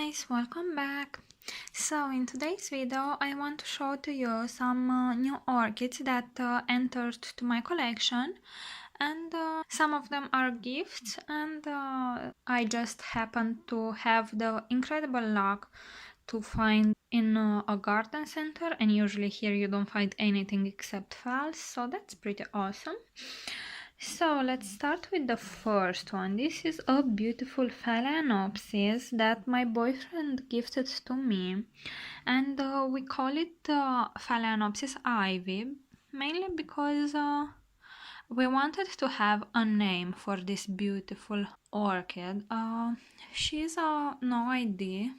guys, welcome back. So in today's video I want to show to you some new orchids that entered to my collection, and some of them are gifts, and I just happened to have the incredible luck to find in a garden center, and usually here you don't find anything except falls, so that's pretty awesome. So let's start with the first one. This is a beautiful Phalaenopsis that my boyfriend gifted to me, and we call it Phalaenopsis Ivy, mainly because we wanted to have a name for this beautiful orchid. She's no ID,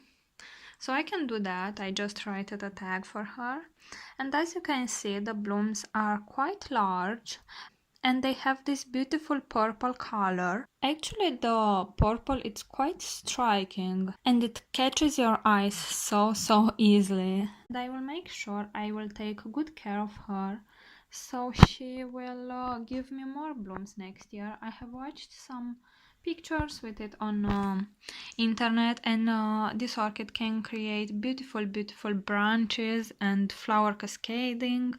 so I can do that. I just write a tag for her, and as you can see, the blooms are quite large and they have this beautiful purple color. Actually, the purple is quite striking and it catches your eyes so easily. And I will make sure I will take good care of her, so she will give me more blooms next year. I have watched some pictures with it on internet, and this orchid can create beautiful branches and flower cascading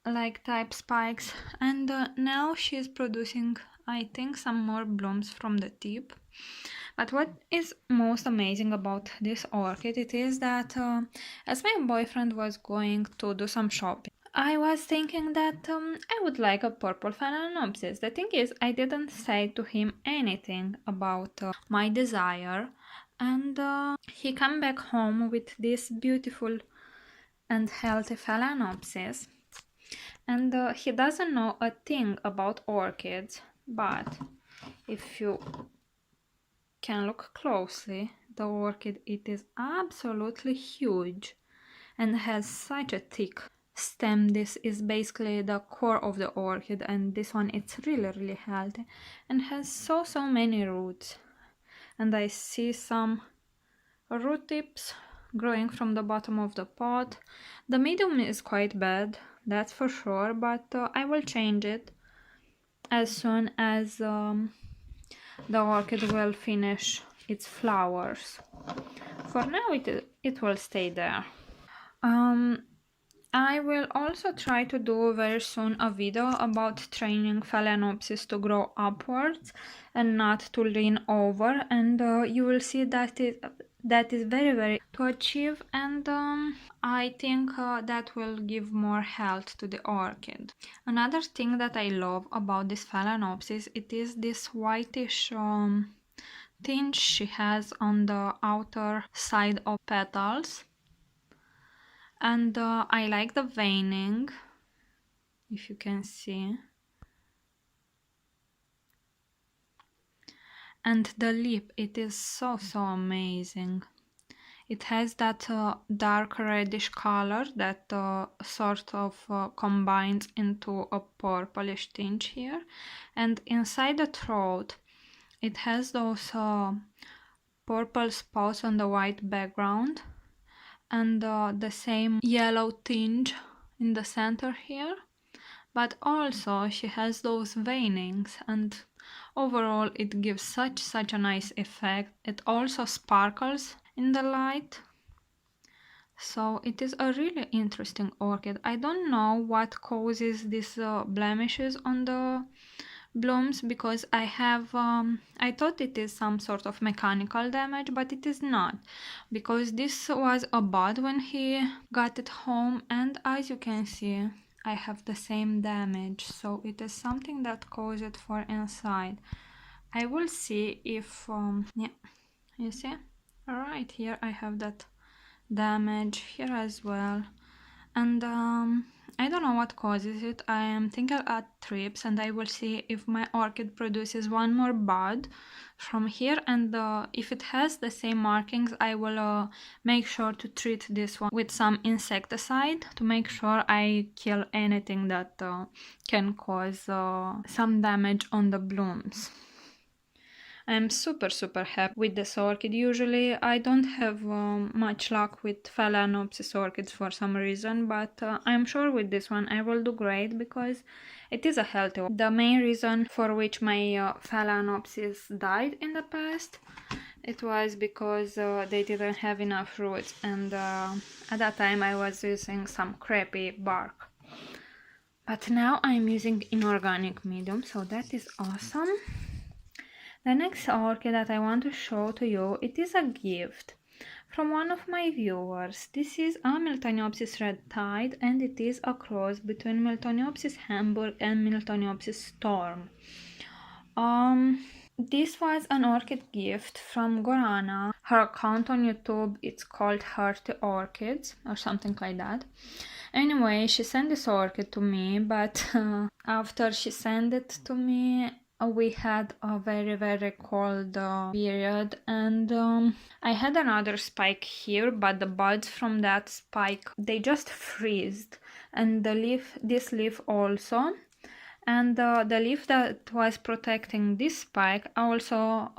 like type spikes, and now she's producing, I think, some more blooms from the tip. But what is most amazing about this orchid, it is that as my boyfriend was going to do some shopping, I was thinking that I would like a purple Phalaenopsis. The thing is, I didn't say to him anything about my desire, and he came back home with this beautiful and healthy Phalaenopsis. And he doesn't know a thing about orchids, but if you can look closely, the orchid, it is absolutely huge and has such a thick stem. This is basically the core of the orchid, and this one, it's really healthy and has so many roots. And I see some root tips growing from the bottom of the pot. The medium is quite bad, that's for sure, but I will change it as soon as the orchid will finish its flowers. For now it will stay there. I will also try to do very soon a video about training Phalaenopsis to grow upwards and not to lean over, and you will see that is very to achieve, and I think that will give more health to the orchid. Another thing that I love about this Phalaenopsis, it is this whitish tinge she has on the outer side of petals. And I like the veining, if you can see. And the lip, it is so amazing. It has that dark reddish color that sort of combines into a purplish tinge here. And inside the throat, it has those purple spots on the white background, and the same yellow tinge in the center here, but also she has those veinings, and overall it gives such a nice effect. It also sparkles in the light, so it is a really interesting orchid. I don't know what causes these blemishes on the blooms, because I have I thought it is some sort of mechanical damage, but it is not, because this was a bud when he got it home, and as you can see I have the same damage, so it is something that caused it for inside. I will see if yeah, you see, right here I have that damage here as well, and I don't know what causes it. I am thinking at trips, and I will see if my orchid produces one more bud from here, and if it has the same markings, I will make sure to treat this one with some insecticide to make sure I kill anything that can cause some damage on the blooms. I'm super happy with this orchid. Usually I don't have much luck with Phalaenopsis orchids for some reason, but I'm sure with this one I will do great, because it is a healthy one. The main reason for which my Phalaenopsis died in the past, it was because they didn't have enough roots, and at that time I was using some crappy bark. But now I'm using inorganic medium, so that is awesome. The next orchid that I want to show to you, it is a gift from one of my viewers. This is a Miltoniopsis Red Tide, and it is a cross between Miltoniopsis Hamburg and Miltoniopsis Storm. This was an orchid gift from Gorana. Her account on YouTube, it's called Hearthy Orchids or something like that. Anyway, she sent this orchid to me, but after she sent it to me, we had a very cold period, and I had another spike here, but the buds from that spike, they just freezed, and this leaf also. And the leaf that was protecting this spike also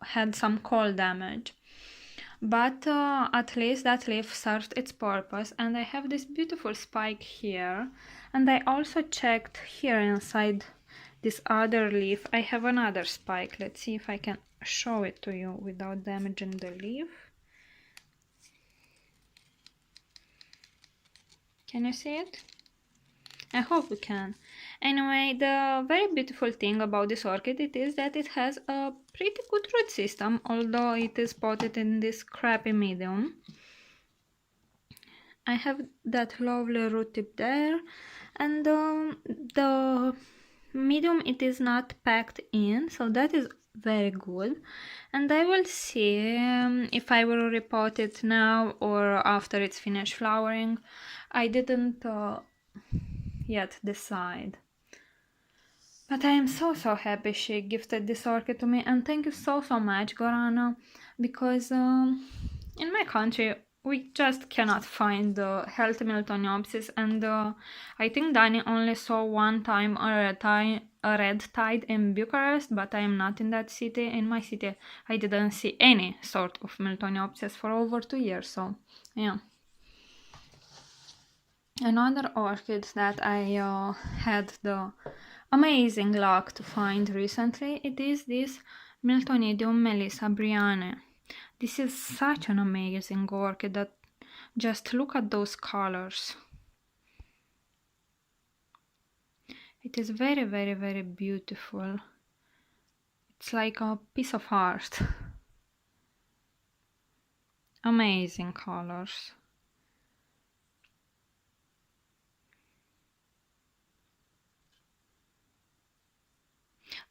had some cold damage. But at least that leaf served its purpose, and I have this beautiful spike here. And I also checked here inside this other leaf. I have another spike. Let's see if I can show it to you without damaging the leaf. Can you see it? I hope we can. Anyway, the very beautiful thing about this orchid, it is that it has a pretty good root system, although it is potted in this crappy medium. I have that lovely root tip there, and the medium, it is not packed in, so that is very good. And I will see if I will repot it now or after it's finished flowering. I didn't yet decide, but I am so happy she gifted this orchid to me, and thank you so much, Gorana, because in my country we just cannot find the healthy Miltoniopsis, and I think Dani only saw one time a red tide in Bucharest, but I am not in that city. In my city I didn't see any sort of Miltoniopsis for over 2 years, so yeah. Another orchid that I had the amazing luck to find recently, it is this Miltonidium Melissa Brianne. This is such an amazing orchid that just look at those colors. It is very beautiful. It's like a piece of art. Amazing colors.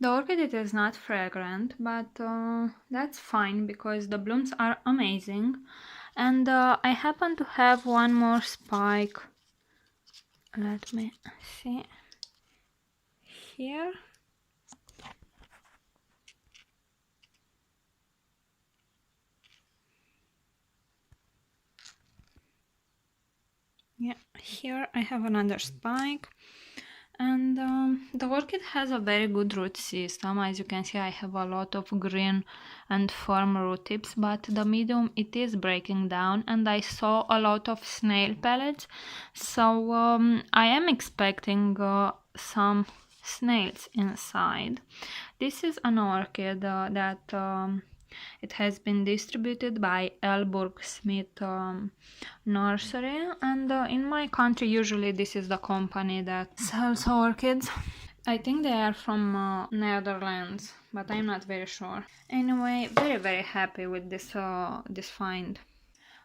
The orchid, it is not fragrant, but that's fine because the blooms are amazing. And I happen to have one more spike. Let me see. Here. Yeah, here I have another spike. And the orchid has a very good root system. As you can see, I have a lot of green and firm root tips, but the medium, it is breaking down, and I saw a lot of snail pellets, so I am expecting some snails inside. This is an orchid that it has been distributed by Elburg Smith Nursery, and in my country usually this is the company that sells orchids. I think they are from Netherlands, but I'm not very sure. Anyway, very happy with this this find.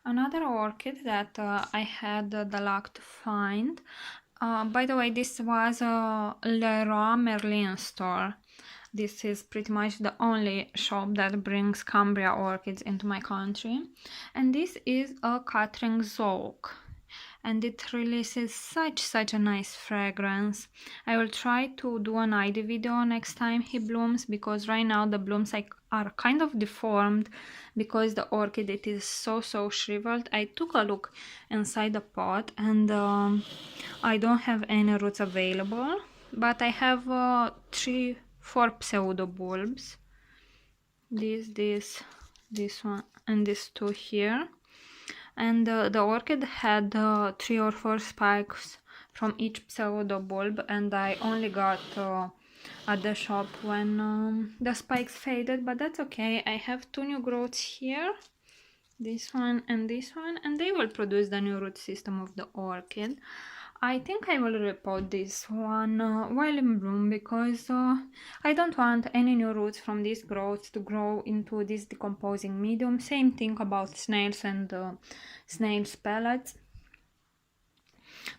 Another orchid that I had the luck to find. By the way, this was a Leroy Merlin store. This is pretty much the only shop that brings Cumbria orchids into my country. And this is a Katrin Zock. And it releases such a nice fragrance. I will try to do an ID video next time he blooms, because right now the blooms are kind of deformed because the orchid, it is so shriveled. I took a look inside the pot, and I don't have any roots available, but I have 4 pseudo bulbs. This one, and these 2 here. And the orchid had 3 or 4 spikes from each pseudo bulb, and I only got at the shop when the spikes faded, but that's okay. I have two new growths here, this one, and they will produce the new root system of the orchid. I think I will repot this one while in bloom, because I don't want any new roots from these growths to grow into this decomposing medium. Same thing about snails and snails pellets.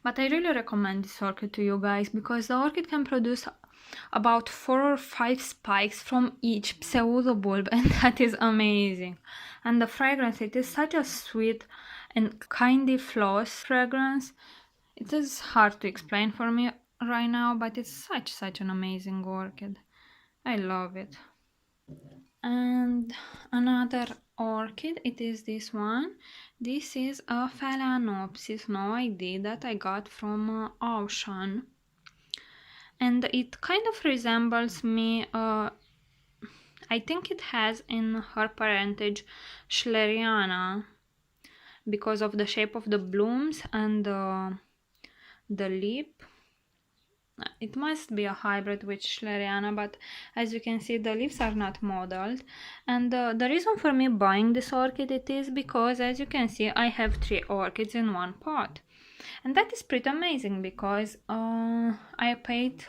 But I really recommend this orchid to you guys, because the orchid can produce about 4 or 5 spikes from each pseudo bulb, and that is amazing. And the fragrance, it is such a sweet and kindy floss fragrance. It is hard to explain for me right now, but it's such an amazing orchid. I love it. And another orchid, it is this one. This is a Phalaenopsis Ivy that I got from Ocean, and it kind of resembles me. I think it has in her parentage Schleriana, because of the shape of the blooms and the lip. It must be a hybrid with Schleriana, but as you can see, the leaves are not modeled. And the reason for me buying this orchid, it is because, as you can see, I have 3 orchids in one pot. And that is pretty amazing, because I paid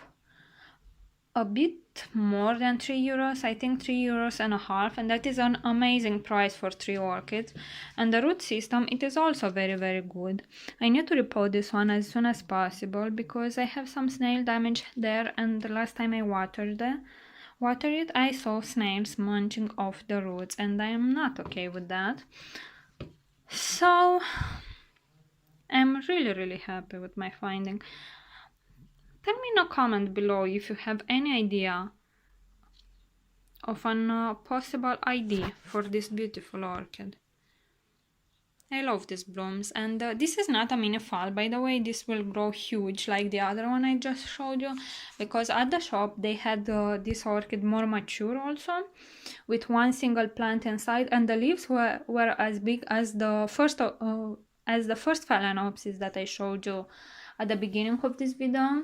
a bit more than 3 euros, I think 3 euros and a half, and that is an amazing price for 3 orchids. And the root system, it is also very good. I need to repot this one as soon as possible, because I have some snail damage there, and the last time I watered it, I saw snails munching off the roots, and I am not okay with that. So I'm really happy with my finding. Tell me in a comment below if you have any idea of a possible ID for this beautiful orchid. I love these blooms, and this is not a mini fall, by the way. This will grow huge like the other one I just showed you, because at the shop they had this orchid more mature also, with one single plant inside, and the leaves were as big as the first Phalaenopsis that I showed you at the beginning of this video.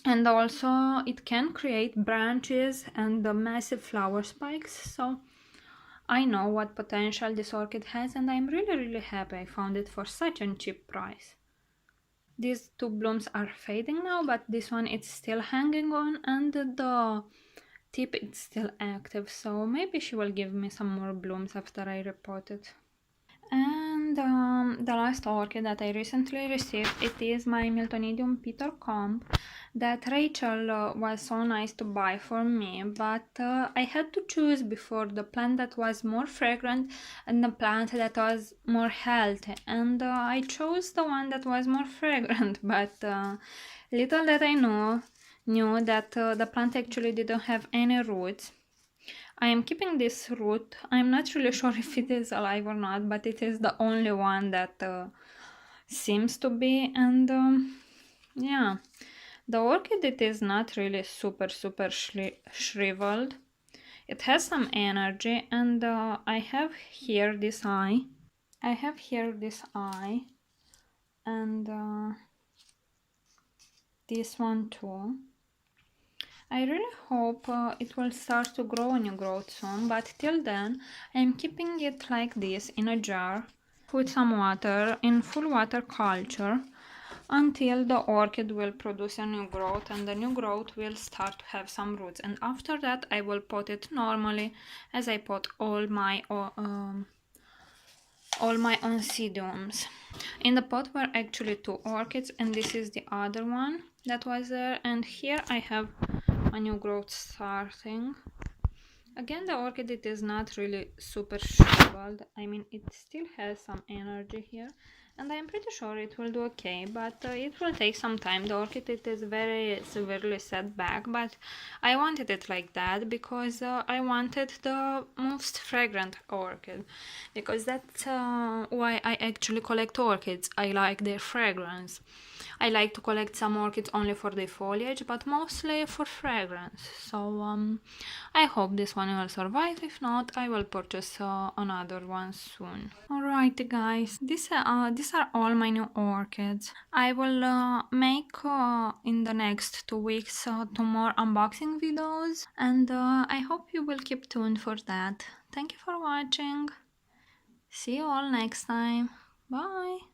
And also it can create branches and the massive flower spikes, so I know what potential this orchid has, and I'm really happy I found it for such a cheap price. These 2 blooms are fading now, but this one is still hanging on, and the tip is still active, so maybe she will give me some more blooms after I repot it. And the last orchid that I recently received, it is my Miltonidium Peter Comb that Rachel was so nice to buy for me, but I had to choose before the plant that was more fragrant and the plant that was more healthy, and I chose the one that was more fragrant, but little that I knew that the plant actually didn't have any roots. I am keeping this root. I'm not really sure if it is alive or not, but it is the only one that seems to be. And yeah, the orchid, it is not really super shriveled. It has some energy, and I have here this eye. And this one too. I really hope it will start to grow a new growth soon, but till then I'm keeping it like this in a jar with some water in full water culture until the orchid will produce a new growth, and the new growth will start to have some roots, and after that I will pot it normally as I pot all my oncidiums. In the pot were actually 2 orchids, and this is the other one that was there, and here I have a new growth starting. Again, the orchid, it is not really super shriveled. I mean, it still has some energy here, and I'm pretty sure it will do okay, but it will take some time. The orchid, it is very severely set back, but I wanted it like that because I wanted the most fragrant orchid, because that's why I actually collect orchids. I like their fragrance. I like to collect some orchids only for the foliage, but mostly for fragrance. So I hope this one will survive. If not, I will purchase another one soon. Alright guys, these are all my new orchids. I will make in the next 2 weeks 2 more unboxing videos, and I hope you will keep tuned for that. Thank you for watching. See you all next time. Bye!